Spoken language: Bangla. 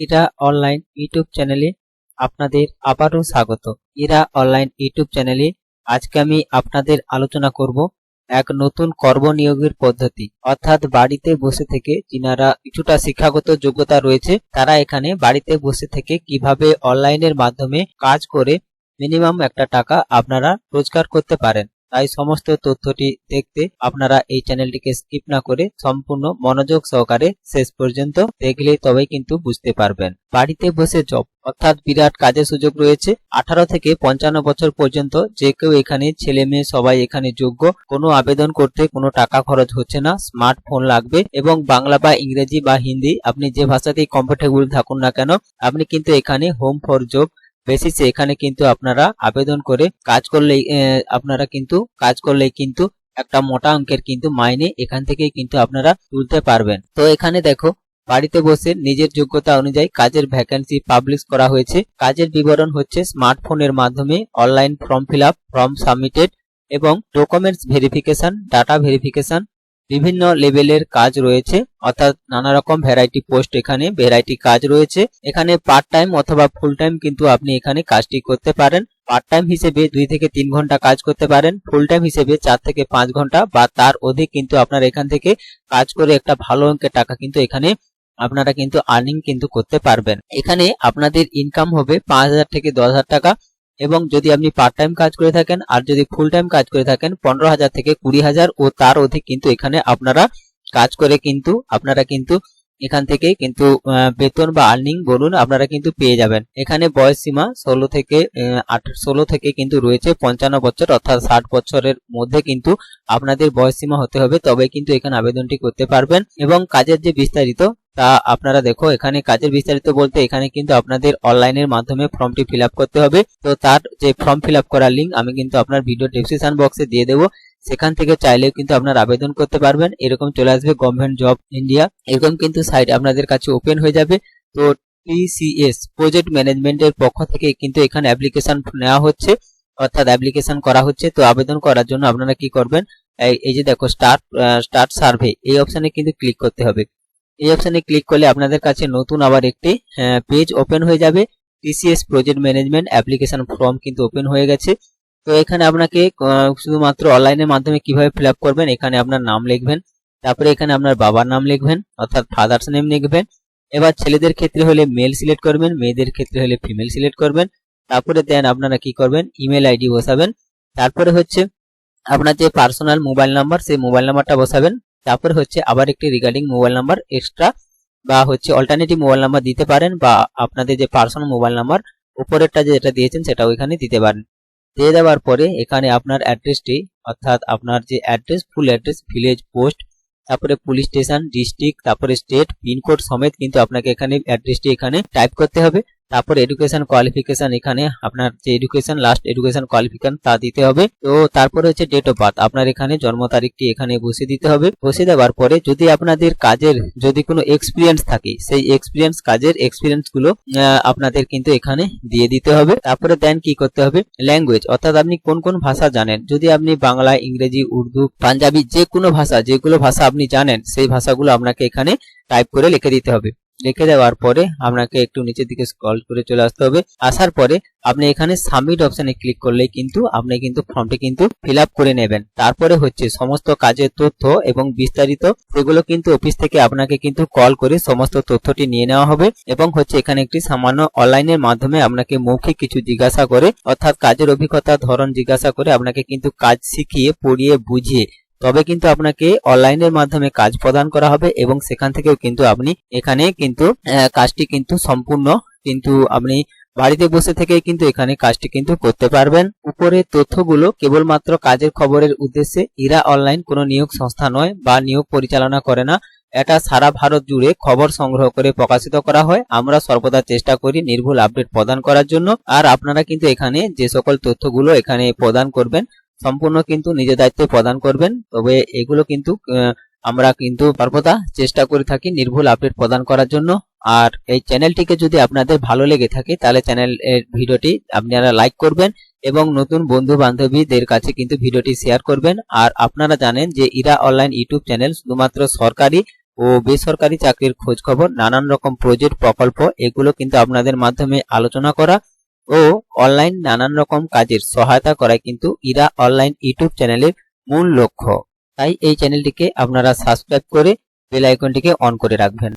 ইরা অনলাইন ইউটিউব চ্যানেলে আপনাদের আবারও স্বাগত। ইরা অনলাইন ইউটিউব চ্যানেলে আজকে আমি আপনাদের আলোচনা করব এক নতুন কর্মনিয়োগের পদ্ধতি, অর্থাৎ বাড়িতে বসে থেকে যিনারা কিছুটা শিক্ষাগত যোগ্যতা রয়েছে তারা এখানে বাড়িতে বসে থেকে কিভাবে অনলাইনের মাধ্যমে কাজ করে মিনিমাম একটা টাকা আপনারা রোজগার করতে পারেন। তাই সমস্ত তথ্যটি দেখতে আপনারা এই চ্যানেলটিকে স্কিপ না করে সম্পূর্ণ মনোযোগ সহকারে শেষ পর্যন্ত দেখলে তবেই কিন্তু বুঝতে পারবেন। বাড়িতে বসে জব অর্থাৎ বিরাট কাজের সুযোগ রয়েছে। 18 থেকে 55 বছর পর্যন্ত যে কেউ এখানে, ছেলে মেয়ে সবাই এখানে যোগ্য। কোনো আবেদন করতে কোনো টাকা খরচ হচ্ছে না, স্মার্টফোন লাগবে এবং বাংলা বা ইংরেজি বা হিন্দি আপনি যে ভাষাতেই কমফোর্টেবল থাকুন না কেন আপনি কিন্তু এখানে হোম ফর জব বেসিসে এখানে কিন্তু আপনারা আবেদন করে কাজ করলেই কিন্তু একটা মোটা অঙ্কের কিন্তু মাইনে এখান থেকেই কিন্তু আপনারা তুলতে পারবেন। তো এখানে দেখো, বাড়িতে বসে নিজের যোগ্যতা অনুযায়ী কাজের ভ্যাকেন্সি পাবলিশ করা হয়েছে। কাজের বিবরণ হচ্ছে স্মার্টফোনের মাধ্যমে online form fill up, form submitted এবং ডকুমেন্টস ভেরিফিকেশন, ডাটা ভেরিফিকেশন, বিভিন্ন লেভেলের কাজ রয়েছে, অর্থাৎ নানা রকম ভ্যারাইটি পোস্ট, এখানে ভ্যারাইটি কাজ রয়েছে। এখানে পার্ট টাইম অথবা ফুল টাইম কিন্তু আপনি এখানে কাজটি করতে পারেন। পার্ট টাইম হিসেবে 2 থেকে 3 ঘন্টা কাজ করতে পারেন, ফুল টাইম হিসেবে 4 থেকে 5 ঘন্টা বা তার অধিক কিন্তু আপনারা এখান থেকে কাজ করে একটা ভালো অঙ্কের টাকা কিন্তু এখানে আপনারা কিন্তু আর্নিং কিন্তু করতে পারবেন। এখানে আপনাদের ইনকাম হবে 5000 থেকে 10000 টাকা এবং যদি আপনি পার্ট টাইম কাজ করে থাকেন আর যদি ফুল টাইম কাজ করে থাকেন 15000 থেকে 20000 ও তার অধিক কিন্তু এখানে আপনারা কাজ করে কিন্তু আপনারা কিন্তু এখান থেকে কিন্তু বেতন বা আর্নিং বলুন আপনারা কিন্তু পেয়ে যাবেন। এখানে বয়স সীমা 16 থেকে কিন্তু রয়েছে 55 বছর, অর্থাৎ 60 বছরের মধ্যে কিন্তু আপনাদের বয়স সীমা হতে হবে, তবে কিন্তু এখানে আবেদনটি করতে পারবেন। এবং কাজের যে বিস্তারিত তা আপনারা দেখো, এখানে কাজের বিস্তারিত বলতে এখানে কিন্তু আপনাদের অনলাইনের মাধ্যমে ফর্মটি ফিল আপ করতে হবে। তো তার যে ফর্ম ফিল আপ করার লিঙ্ক আমি কিন্তু আপনার ভিডিও ডেসক্রিপশন বক্সে দিয়ে দেবো, সেখান থেকে চাইলেও কিন্তু আপনারা আবেদন করতে পারবেন। এরকম চলে আসবে গভর্নমেন্ট জব ইন্ডিয়া, এরকম কিন্তু সাইট আপনাদের কাছে ওপেন হয়ে যাবে। তো TCS প্রজেক্ট ম্যানেজমেন্টের পক্ষ থেকে কিন্তু এখানে অ্যাপ্লিকেশন নেওয়া হচ্ছে, অর্থাৎ অ্যাপ্লিকেশন করা হচ্ছে। তো আবেদন করার জন্য আপনারা কি করবেন, এই যে দেখো স্টার্ট সার্ভে, এই অপশনে কিন্তু ক্লিক করতে হবে। এই অপশনে ক্লিক করলে আপনাদের কাছে নতুন আবার একটি পেজ ওপেন হয়ে যাবে। TCS project management application form কিন্তু ওপেন হয়ে গেছে। তো এখানে আপনাকে শুধুমাত্র অনলাইনের মাধ্যমে কিভাবে ফিল আপ করবেন, এখানে আপনার নাম লিখবেন, তারপরে এখানে আপনার বাবার নাম লিখবেন, অর্থাৎ ফাদার্স নেম লিখবেন। এবার ছেলেদের ক্ষেত্রে হলে মেল সিলেক্ট করবেন, মেয়েদের ক্ষেত্রে হলে ফিমেল সিলেক্ট করবেন। তারপরে দেন আপনারা কি করবেন, ইমেল আইডি বসাবেন। তারপরে হচ্ছে আপনার যে পার্সোনাল মোবাইল নাম্বার, সেই মোবাইল নাম্বারটা বসাবেন। তারপরে হচ্ছে আবার একটি রিগার্ডিং মোবাইল নাম্বার এক্সট্রা বা হচ্ছে অল্টারনেটিভ মোবাইল নাম্বার দিতে পারেন, বা আপনাদের যে পার্সোনাল মোবাইল নাম্বার উপরেরটা যেটা দিয়েছেন সেটাও এখানে দিতে পারেন। দিয়ে দেওয়ার পরে এখানে আপনার অ্যাড্রেসটি, অর্থাৎ আপনার যে address, full address, village, post, তারপরে পুলিশ স্টেশন, ডিস্ট্রিক্ট, তারপরে স্টেট, পিনকোড সমেত কিন্তু আপনাকে এখানে অ্যাড্রেসটি এখানে টাইপ করতে হবে। তারপর এডুকেশন কোয়ালিফিকেশন, এখানে আপনার যে এডুকেশন, লাস্ট এডুকেশন কোয়ালিফিকেশন তা দিতে হবে। তো তারপরে হচ্ছে ডেট অফ বার্থ, আপনার এখানে জন্ম তারিখটি এখানে বসিয়ে দিতে হবে। বসিয়ে দেওয়ার পরে যদি আপনাদের কাজের যদি কোনো এক্সপিরিয়েন্স থাকে, সেই কাজের এক্সপিরিয়েন্স গুলো আপনাদের কিন্তু এখানে দিয়ে দিতে হবে। তারপরে দেন কি করতে হবে, ল্যাঙ্গুয়েজ, অর্থাৎ আপনি কোন কোন ভাষা জানেন। যদি আপনি বাংলা, ইংরেজি, উর্দু, পাঞ্জাবি, যে কোনো ভাষা, যেগুলো ভাষা আপনি জানেন সেই ভাষাগুলো আপনাকে এখানে টাইপ করে লিখে দিতে হবে। লিখে দেওয়ার পরে আপনাকে একটু নিচের দিকে স্ক্রল করে চলে আসতে হবে। আসার পরে আপনি এখানে সাবমিট অপশনে ক্লিক করলেই কিন্তু আপনি কিন্তু ফর্মটি কিন্তু ফিল আপ করে নেবেন। তারপরে হচ্ছে সমস্ত কাজের তথ্য এবং বিস্তারিত সেগুলো কিন্তু অফিস থেকে আপনাকে কিন্তু কল করে সমস্ত তথ্যটি নিয়ে নেওয়া হবে। এবং হচ্ছে এখানে একটি সামান্য অনলাইনের মাধ্যমে আপনাকে মৌখিক কিছু জিজ্ঞাসা করে, অর্থাৎ কাজের অভিজ্ঞতা ধরন জিজ্ঞাসা করে আপনাকে কিন্তু কাজ শিখিয়ে পড়িয়ে বুঝিয়ে তবে কিন্তু আপনাকে অনলাইনের মাধ্যমে কাজ প্রদান করা হবে এবং সেখান থেকেও কিন্তু আপনি এখানে কিন্তু কাজটি কিন্তু সম্পূর্ণ কিন্তু আপনি বাড়িতে বসে থেকে কিন্তু এখানে কাজটি কিন্তু করতে পারবেন। উপরে তথ্যগুলো কেবলমাত্র কাজের খবরের উদ্দেশ্যে। ইরা অনলাইন কোনো নিয়োগ সংস্থা নয় বা নিয়োগ পরিচালনা করে না। এটা সারা ভারত জুড়ে খবর সংগ্রহ করে প্রকাশিত করা হয়। আমরা সর্বদা চেষ্টা করি নির্ভুল আপডেট প্রদান করার জন্য। আর আপনারা কিন্তু এখানে যে সকল তথ্যগুলো এখানে প্রদান করবেন সম্পূর্ণ কিন্তু নিজের দায়িত্বে প্রদান করবেন। তবে এগুলো কিন্তু আমরা কিন্তু সর্বদা চেষ্টা করে থাকি নির্ভুল আপডেট প্রদান করার জন্য। আর এই চ্যানেলটিকে যদি আপনাদের ভালো লেগে থাকে তাহলে চ্যানেলের ভিডিওটি আপনারা লাইক করবেন এবং নতুন বন্ধু বান্ধবীদের কাছে কিন্তু ভিডিওটি শেয়ার করবেন। আর আপনারা জানেন যে ইরা অনলাইন ইউটিউব চ্যানেল শুধুমাত্র সরকারি ও বেসরকারি চাকরির খোঁজ খবর, নানান রকম প্রজেক্ট প্রকল্প এগুলো কিন্তু আপনাদের মাধ্যমে আলোচনা করা ও অনলাইন নানান রকম কাজের সহায়তা করাই কিন্তু ইরা অনলাইন ইউটিউব চ্যানেলের মূল লক্ষ্য। তাই এই চ্যানেলটিকে আপনারা সাবস্ক্রাইব করে বেল আইকনটিকে অন করে রাখবেন।